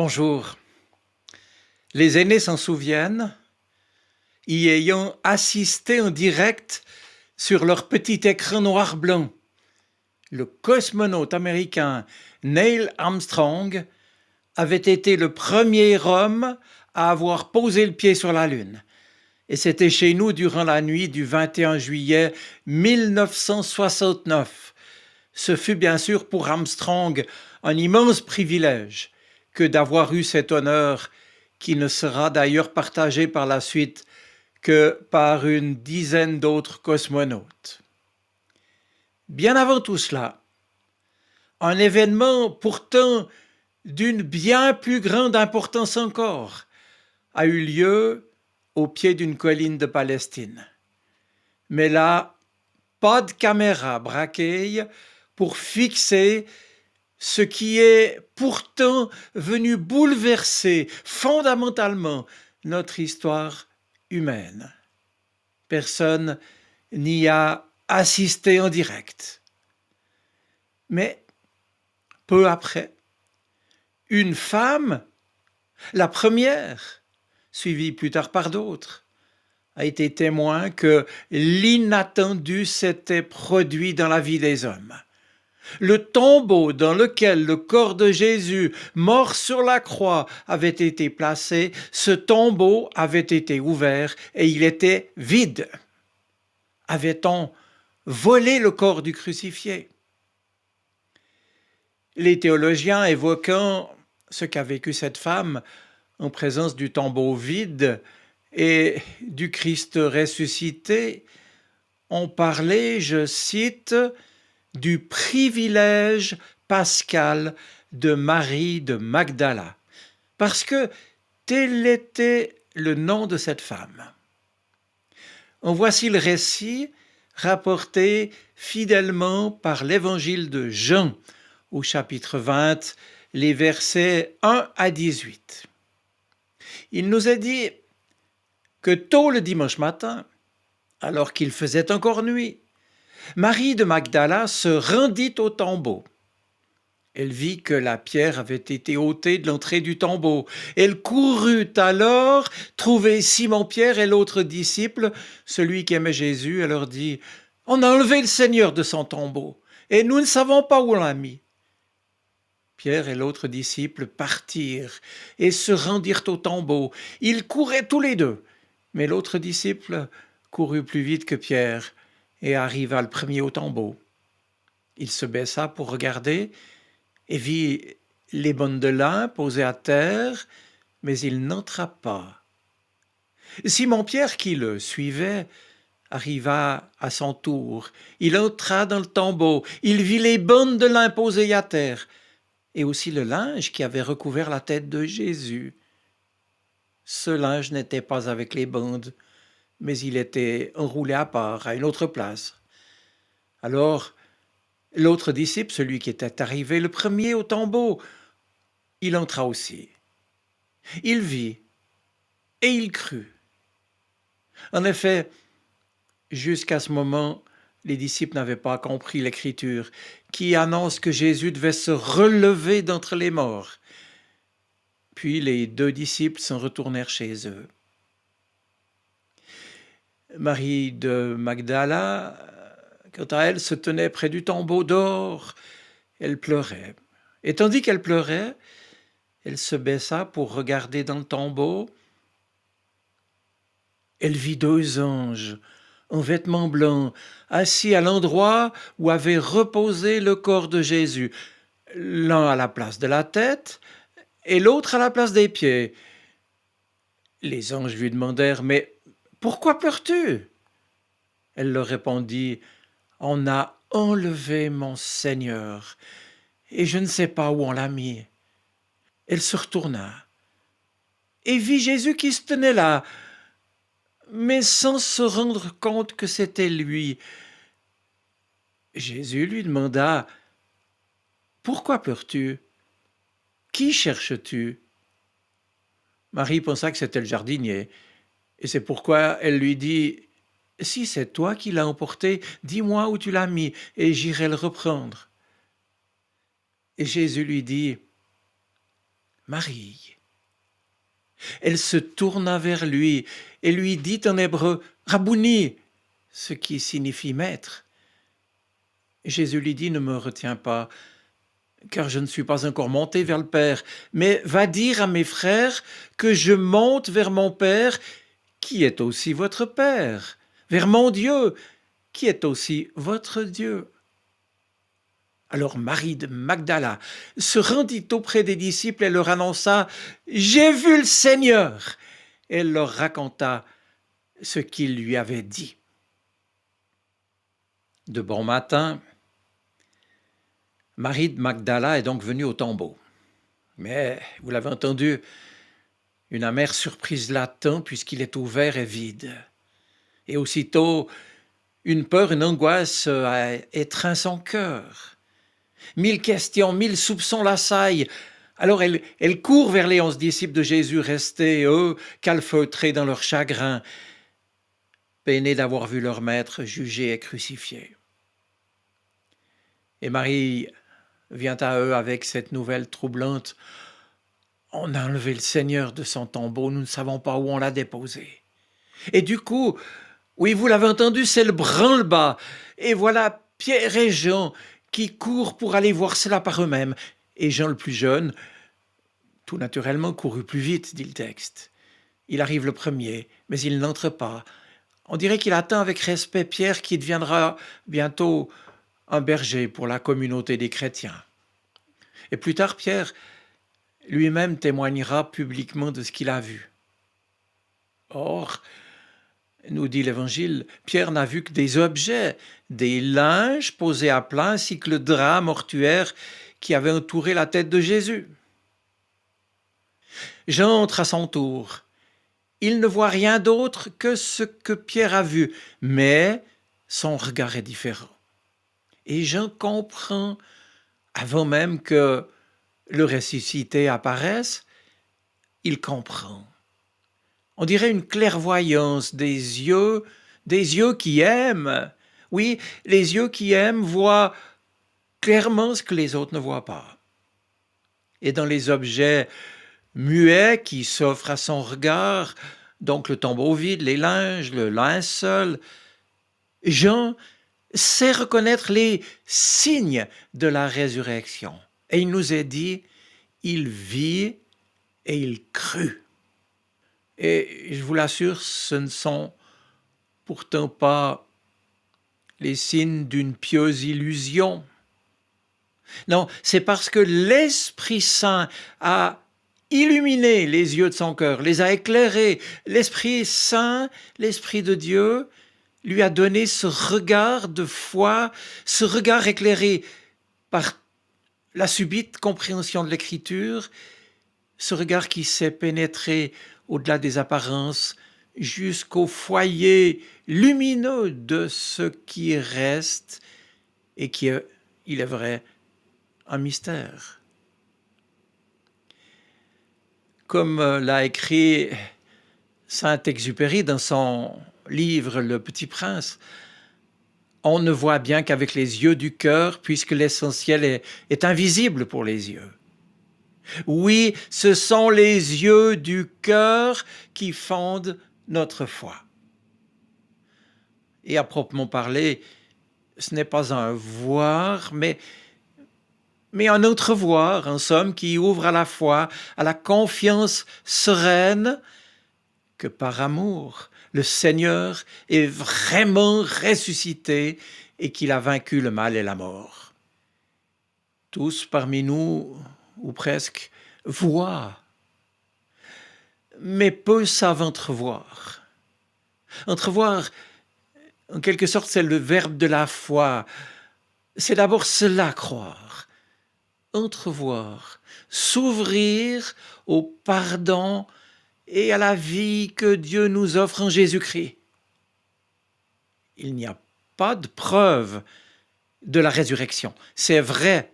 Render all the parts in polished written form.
Bonjour. Les aînés s'en souviennent, y ayant assisté en direct sur leur petit écran noir-blanc. Le cosmonaute américain Neil Armstrong avait été le premier homme à avoir posé le pied sur la Lune. Et c'était chez nous durant la nuit du 21 juillet 1969. Ce fut bien sûr pour Armstrong un immense privilège que d'avoir eu cet honneur qui ne sera d'ailleurs partagé par la suite que par une dizaine d'autres cosmonautes. Bien avant tout cela, un événement pourtant d'une bien plus grande importance encore a eu lieu au pied d'une colline de Palestine. Mais là, pas de caméra braquée pour fixer ce qui est pourtant venu bouleverser fondamentalement notre histoire humaine. Personne n'y a assisté en direct. Mais peu après, une femme, la première, suivie plus tard par d'autres, a été témoin que l'inattendu s'était produit dans la vie des hommes. Le tombeau dans lequel le corps de Jésus, mort sur la croix, avait été placé, ce tombeau avait été ouvert et il était vide. Avait-on volé le corps du crucifié? Les théologiens évoquant ce qu'a vécu cette femme en présence du tombeau vide et du Christ ressuscité ont parlé, je cite, du privilège pascal de Marie de Magdala, parce que tel était le nom de cette femme. En voici le récit rapporté fidèlement par l'évangile de Jean au chapitre 20, les versets 1 à 18. Il nous est dit que tôt le dimanche matin, alors qu'il faisait encore nuit, Marie de Magdala se rendit au tombeau. Elle vit que la pierre avait été ôtée de l'entrée du tombeau. Elle courut alors trouver Simon-Pierre et l'autre disciple, celui qui aimait Jésus. Elle leur dit, « On a enlevé le Seigneur de son tombeau, et nous ne savons pas où on l'a mis. » Pierre et l'autre disciple partirent et se rendirent au tombeau. Ils couraient tous les deux, mais l'autre disciple courut plus vite que Pierre et arriva le premier au tombeau. Il se baissa pour regarder et vit les bonnes de lin posées à terre, mais il n'entra pas. Simon-Pierre, qui le suivait, arriva à son tour. Il entra dans le tombeau. Il vit les bonnes de lin posées à terre, et aussi le linge qui avait recouvert la tête de Jésus. Ce linge n'était pas avec les bandes, mais il était enroulé à part, à une autre place. Alors, l'autre disciple, celui qui était arrivé le premier au tombeau, il entra aussi. Il vit et il crut. En effet, jusqu'à ce moment, les disciples n'avaient pas compris l'Écriture qui annonce que Jésus devait se relever d'entre les morts. Puis les deux disciples s'en retournèrent chez eux. Marie de Magdala, quant à elle, se tenait près du tombeau dehors. Elle pleurait. Et tandis qu'elle pleurait, elle se baissa pour regarder dans le tombeau. Elle vit deux anges en vêtements blancs, assis à l'endroit où avait reposé le corps de Jésus, l'un à la place de la tête et l'autre à la place des pieds. Les anges lui demandèrent, « Mais pourquoi pleures-tu » Elle leur répondit, « On a enlevé mon Seigneur, et je ne sais pas où on l'a mis. » Elle se retourna et vit Jésus qui se tenait là, mais sans se rendre compte que c'était lui. Jésus lui demanda, « Pourquoi pleures-tu? Qui cherches-tu » Marie pensa que c'était le jardinier, et c'est pourquoi elle lui dit, « Si c'est toi qui l'as emporté, dis-moi où tu l'as mis, et j'irai le reprendre. » Et Jésus lui dit, « Marie. Elle se tourna vers lui et lui dit en hébreu « Rabouni », ce qui signifie « maître ». Jésus lui dit « Ne me retiens pas, car je ne suis pas encore monté vers le Père, mais va dire à mes frères que je monte vers mon Père, qui est aussi votre Père, vers mon Dieu, qui est aussi votre Dieu. » Alors Marie de Magdala se rendit auprès des disciples et leur annonça « J'ai vu le Seigneur !» Elle leur raconta ce qu'il lui avait dit. De bon matin, Marie de Magdala est donc venue au tombeau. Mais, vous l'avez entendu, une amère surprise l'attend puisqu'il est ouvert et vide. Et aussitôt, une peur, une angoisse a étreint son cœur. 1000 questions, 1000 soupçons l'assaillent. Alors elle court vers les 11 disciples de Jésus restés, eux, calfeutrés dans leur chagrin, peinés d'avoir vu leur maître jugé et crucifié. Et Marie vient à eux avec cette nouvelle troublante. On a enlevé le Seigneur de son tombeau, nous ne savons pas où on l'a déposé. Et du coup, oui, vous l'avez entendu, c'est le branle-bas. Et voilà Pierre et Jean qui courent pour aller voir cela par eux-mêmes. Et Jean le plus jeune, tout naturellement, courut plus vite, dit le texte. Il arrive le premier, mais il n'entre pas. On dirait qu'il attend avec respect Pierre qui deviendra bientôt un berger pour la communauté des chrétiens. Et plus tard, Pierre lui-même témoignera publiquement de ce qu'il a vu. Or, nous dit l'Évangile, Pierre n'a vu que des objets, des linges posés à plat ainsi que le drap mortuaire qui avait entouré la tête de Jésus. Jean entre à son tour. Il ne voit rien d'autre que ce que Pierre a vu, mais son regard est différent. Et Jean comprend, avant même que le ressuscité apparaisse, il comprend. On dirait une clairvoyance des yeux qui aiment. Oui, les yeux qui aiment voient clairement ce que les autres ne voient pas. Et dans les objets muets qui s'offrent à son regard, donc le tombeau vide, les linges, le linceul, Jean sait reconnaître les signes de la résurrection. Et il nous est dit, il vit et il crut. Et je vous l'assure, ce ne sont pourtant pas les signes d'une pieuse illusion. Non, c'est parce que l'Esprit Saint a illuminé les yeux de son cœur, les a éclairés. L'Esprit Saint, l'Esprit de Dieu, lui a donné ce regard de foi, ce regard éclairé par la subite compréhension de l'Écriture, ce regard qui s'est pénétré au-delà des apparences, jusqu'au foyer lumineux de ce qui reste et qui est, il est vrai, un mystère. Comme l'a écrit Saint-Exupéry dans son livre Le Petit Prince, on ne voit bien qu'avec les yeux du cœur, puisque l'essentiel est invisible pour les yeux. Oui, ce sont les yeux du cœur qui fondent notre foi. Et à proprement parler, ce n'est pas un voir, mais un entrevoir, en somme, qui ouvre à la foi, à la confiance sereine que par amour, le Seigneur est vraiment ressuscité et qu'il a vaincu le mal et la mort. Tous parmi nous, ou presque, voient, mais peu savent entrevoir. Entrevoir, en quelque sorte, c'est le verbe de la foi. C'est d'abord cela, croire. Entrevoir, s'ouvrir au pardon et à la vie que Dieu nous offre en Jésus-Christ. Il n'y a pas de preuve de la résurrection, c'est vrai,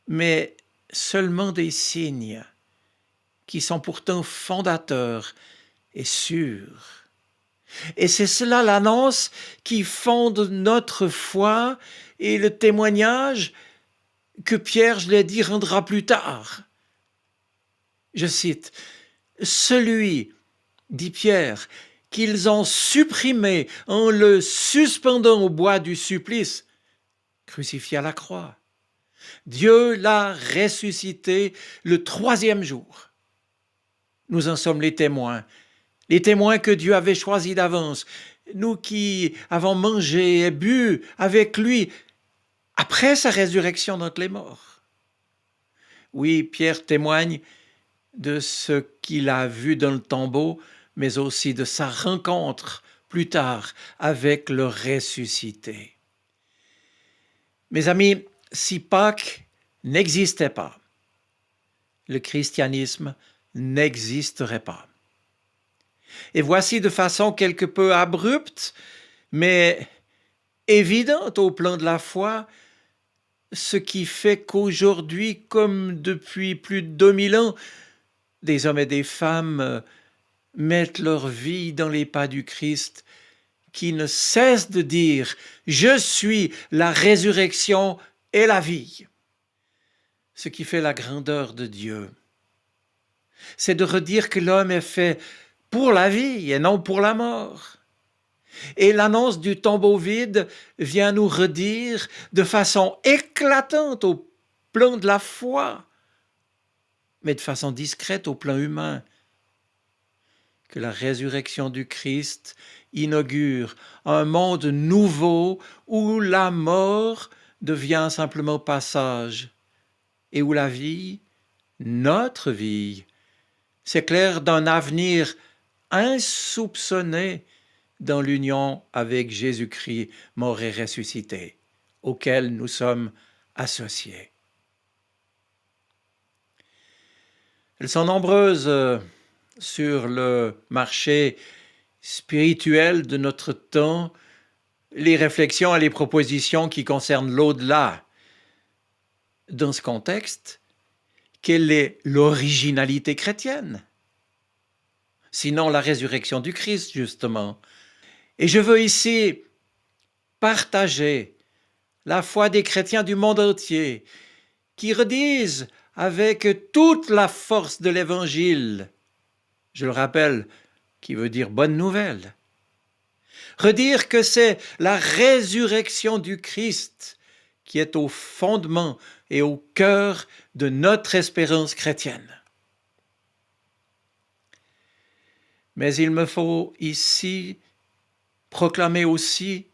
mais seulement des signes qui sont pourtant fondateurs et sûrs. Et c'est cela l'annonce qui fonde notre foi et le témoignage que Pierre, je l'ai dit, rendra plus tard. Je cite, celui, dit Pierre, qu'ils ont supprimé en le suspendant au bois du supplice, crucifié à la croix. Dieu l'a ressuscité le troisième jour. Nous en sommes les témoins que Dieu avait choisis d'avance, nous qui avons mangé et bu avec lui après sa résurrection d'entre les morts. Oui, Pierre témoigne de ce qu'il a vu dans le tombeau, mais aussi de sa rencontre plus tard avec le ressuscité. Mes amis, si Pâques n'existait pas, le christianisme n'existerait pas. Et voici de façon quelque peu abrupte, mais évidente au plan de la foi, ce qui fait qu'aujourd'hui, comme depuis plus de 2000 ans, des hommes et des femmes mettent leur vie dans les pas du Christ, qui ne cesse de dire « Je suis la résurrection et la vie ». Ce qui fait la grandeur de Dieu, c'est de redire que l'homme est fait pour la vie et non pour la mort. Et l'annonce du tombeau vide vient nous redire de façon éclatante au plan de la foi, mais de façon discrète au plan humain, que la résurrection du Christ inaugure un monde nouveau où la mort devient simplement passage et où la vie, notre vie, s'éclaire d'un avenir insoupçonné dans l'union avec Jésus-Christ mort et ressuscité, auquel nous sommes associés. Elles sont nombreuses sur le marché spirituel de notre temps, les réflexions et les propositions qui concernent l'au-delà. Dans ce contexte, quelle est l'originalité chrétienne? Sinon la résurrection du Christ, justement. Et je veux ici partager la foi des chrétiens du monde entier qui redisent avec toute la force de l'Évangile, je le rappelle, qui veut dire bonne nouvelle, redire que c'est la résurrection du Christ qui est au fondement et au cœur de notre espérance chrétienne. Mais il me faut ici proclamer aussi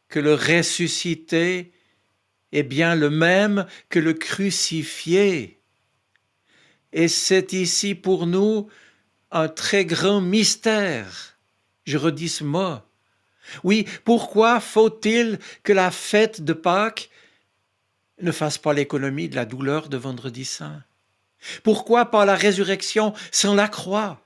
que le ressuscité est bien le même que le crucifié. Et c'est ici pour nous un très grand mystère. Je redis ce mot. Oui, pourquoi faut-il que la fête de Pâques ne fasse pas l'économie de la douleur de Vendredi Saint? Pourquoi pas la résurrection sans la croix?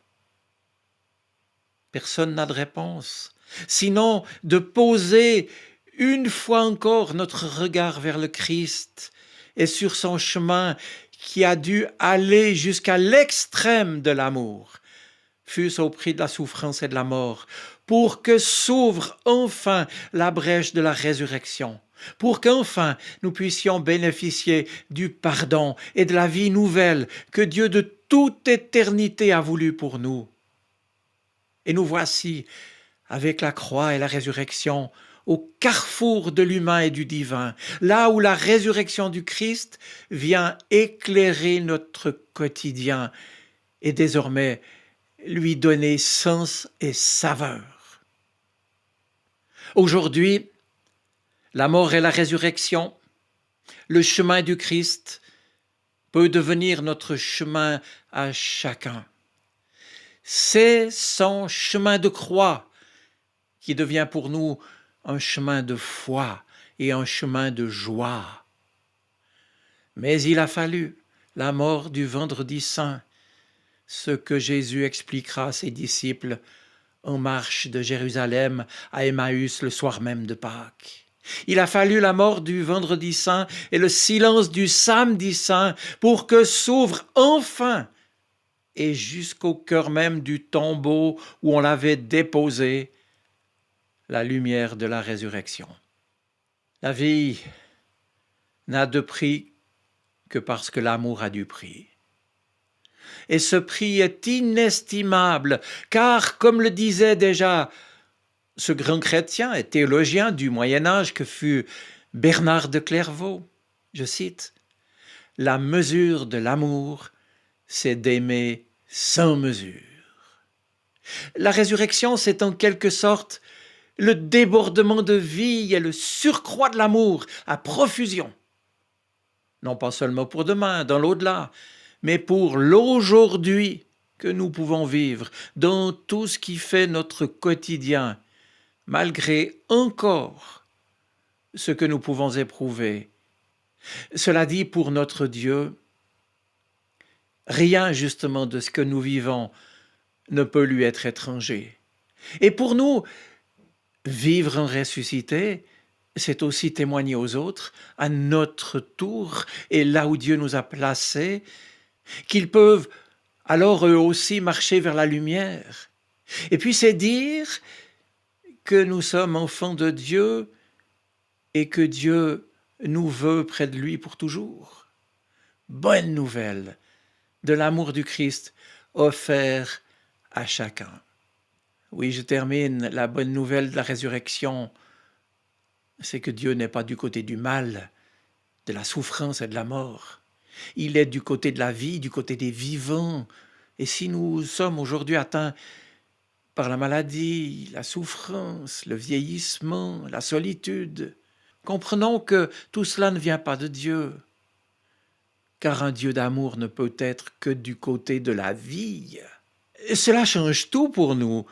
Personne n'a de réponse, sinon de poser une fois encore notre regard vers le Christ et sur son chemin qui a dû aller jusqu'à l'extrême de l'amour, fût-ce au prix de la souffrance et de la mort, pour que s'ouvre enfin la brèche de la résurrection, pour qu'enfin nous puissions bénéficier du pardon et de la vie nouvelle que Dieu de toute éternité a voulu pour nous. Et nous voici, avec la croix et la résurrection, au carrefour de l'humain et du divin, là où la résurrection du Christ vient éclairer notre quotidien et désormais lui donner sens et saveur. Aujourd'hui, la mort et la résurrection, le chemin du Christ peut devenir notre chemin à chacun. C'est son chemin de croix qui devient pour nous un chemin de foi et un chemin de joie. Mais il a fallu la mort du Vendredi Saint, ce que Jésus expliquera à ses disciples en marche de Jérusalem à Emmaüs le soir même de Pâques. Il a fallu la mort du Vendredi Saint et le silence du Samedi Saint pour que s'ouvre enfin et jusqu'au cœur même du tombeau où on l'avait déposé, la lumière de la résurrection. La vie n'a de prix que parce que l'amour a du prix. Et ce prix est inestimable, car, comme le disait déjà ce grand chrétien et théologien du Moyen Âge que fut Bernard de Clairvaux, je cite, la mesure de l'amour, c'est d'aimer sans mesure. La résurrection, c'est en quelque sorte le débordement de vie et le surcroît de l'amour à profusion. Non pas seulement pour demain, dans l'au-delà, mais pour l'aujourd'hui que nous pouvons vivre, dans tout ce qui fait notre quotidien, malgré encore ce que nous pouvons éprouver. Cela dit, pour notre Dieu, rien justement de ce que nous vivons ne peut lui être étranger. Et pour nous, vivre en ressuscité, c'est aussi témoigner aux autres, à notre tour, et là où Dieu nous a placés, qu'ils peuvent alors eux aussi marcher vers la lumière. Et puis c'est dire que nous sommes enfants de Dieu et que Dieu nous veut près de lui pour toujours. Bonne nouvelle de l'amour du Christ offert à chacun. Oui, je termine. La bonne nouvelle de la résurrection, c'est que Dieu n'est pas du côté du mal, de la souffrance et de la mort. Il est du côté de la vie, du côté des vivants. Et si nous sommes aujourd'hui atteints par la maladie, la souffrance, le vieillissement, la solitude, comprenons que tout cela ne vient pas de Dieu, car un Dieu d'amour ne peut être que du côté de la vie. Et cela change tout pour nous.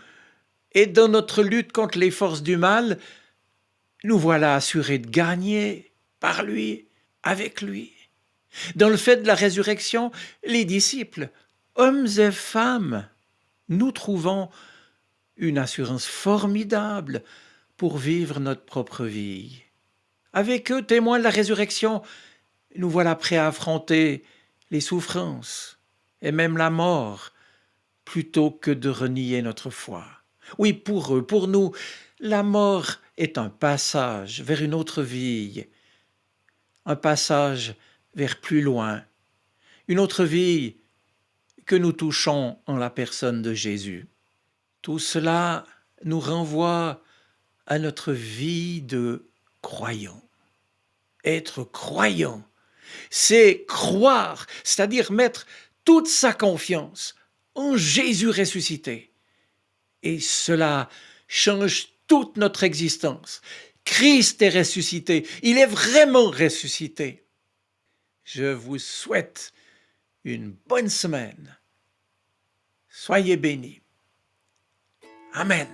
Et dans notre lutte contre les forces du mal, nous voilà assurés de gagner par lui, avec lui. Dans le fait de la résurrection, les disciples, hommes et femmes, nous trouvons une assurance formidable pour vivre notre propre vie. Avec eux, témoins de la résurrection, nous voilà prêts à affronter les souffrances et même la mort, plutôt que de renier notre foi. Oui, pour eux, pour nous, la mort est un passage vers une autre vie, un passage vers plus loin, une autre vie que nous touchons en la personne de Jésus. Tout cela nous renvoie à notre vie de croyant. Être croyant, c'est croire, c'est-à-dire mettre toute sa confiance en Jésus ressuscité. Et cela change toute notre existence. Christ est ressuscité, il est vraiment ressuscité. Je vous souhaite une bonne semaine. Soyez bénis. Amen.